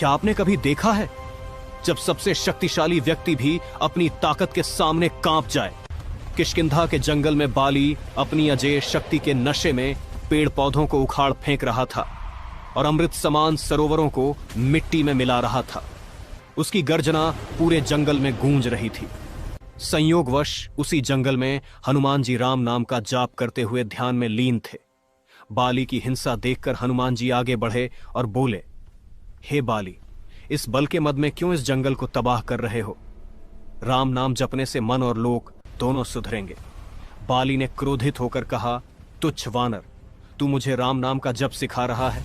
क्या आपने कभी देखा है जब सबसे शक्तिशाली व्यक्ति भी अपनी ताकत के सामने कांप जाए? किष्किंधा के जंगल में बाली अपनी अजेय शक्ति के नशे में पेड़ पौधों को उखाड़ फेंक रहा था और अमृत समान सरोवरों को मिट्टी में मिला रहा था। उसकी गर्जना पूरे जंगल में गूंज रही थी। संयोगवश उसी जंगल में हनुमान जी राम नाम का जाप करते हुए ध्यान में लीन थे। बाली की हिंसा देखकर हनुमान जी आगे बढ़े और बोले, हे बाली, इस बल के मद में क्यों इस जंगल को तबाह कर रहे हो? राम नाम जपने से मन और लोक दोनों सुधरेंगे। बाली ने क्रोधित होकर कहा, तुच्छ वानर, तू मुझे राम नाम का जप सिखा रहा है?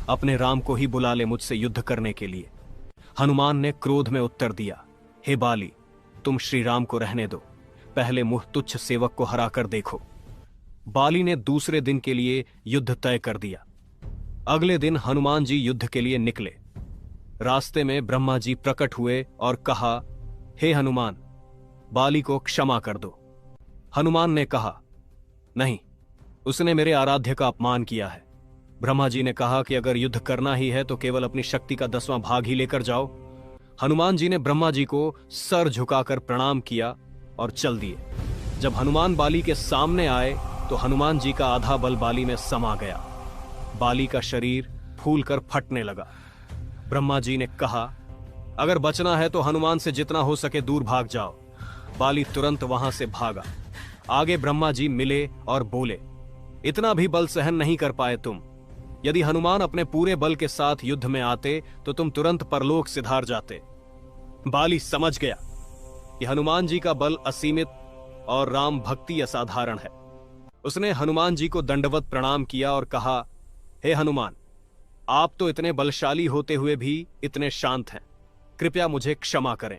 अपने राम को ही बुला ले मुझसे युद्ध करने के लिए। हनुमान ने क्रोध में उत्तर दिया, हे बाली, तुम श्री राम को रहने दो, पहले मुह तुच्छ सेवक को हराकर देखो। बाली ने दूसरे दिन के लिए युद्ध तय कर दिया। अगले दिन हनुमान जी युद्ध के लिए निकले। रास्ते में ब्रह्मा जी प्रकट हुए और कहा, हे हनुमान, बाली को क्षमा कर दो। हनुमान ने कहा, नहीं, उसने मेरे आराध्य का अपमान किया है। ब्रह्मा जी ने कहा कि अगर युद्ध करना ही है तो केवल अपनी शक्ति का 10वां भाग ही लेकर जाओ। हनुमान जी ने ब्रह्मा जी को सर झुकाकर प्रणाम किया और चल दिए। जब हनुमान बाली के सामने आए तो हनुमान जी का आधा बल बाली में समा गया। बाली का शरीर फूलकर फटने लगा। ब्रह्मा जी ने कहा, अगर बचना है तो हनुमान से जितना हो सके दूर भाग जाओ। बाली तुरंत वहां से भागा। आगे ब्रह्मा जी मिले और बोले, इतना भी बल सहन नहीं कर पाए तुम। यदि हनुमान अपने पूरे बल के साथ युद्ध में आते तो तुम तुरंत परलोक सिधार जाते। बाली समझ गया कि हनुमान जी का बल असीमित और राम भक्ति असाधारण है। उसने हनुमान जी को दंडवत प्रणाम किया और कहा, हे हनुमान, आप तो इतने बलशाली होते हुए भी इतने शांत हैं, कृपया मुझे क्षमा करें।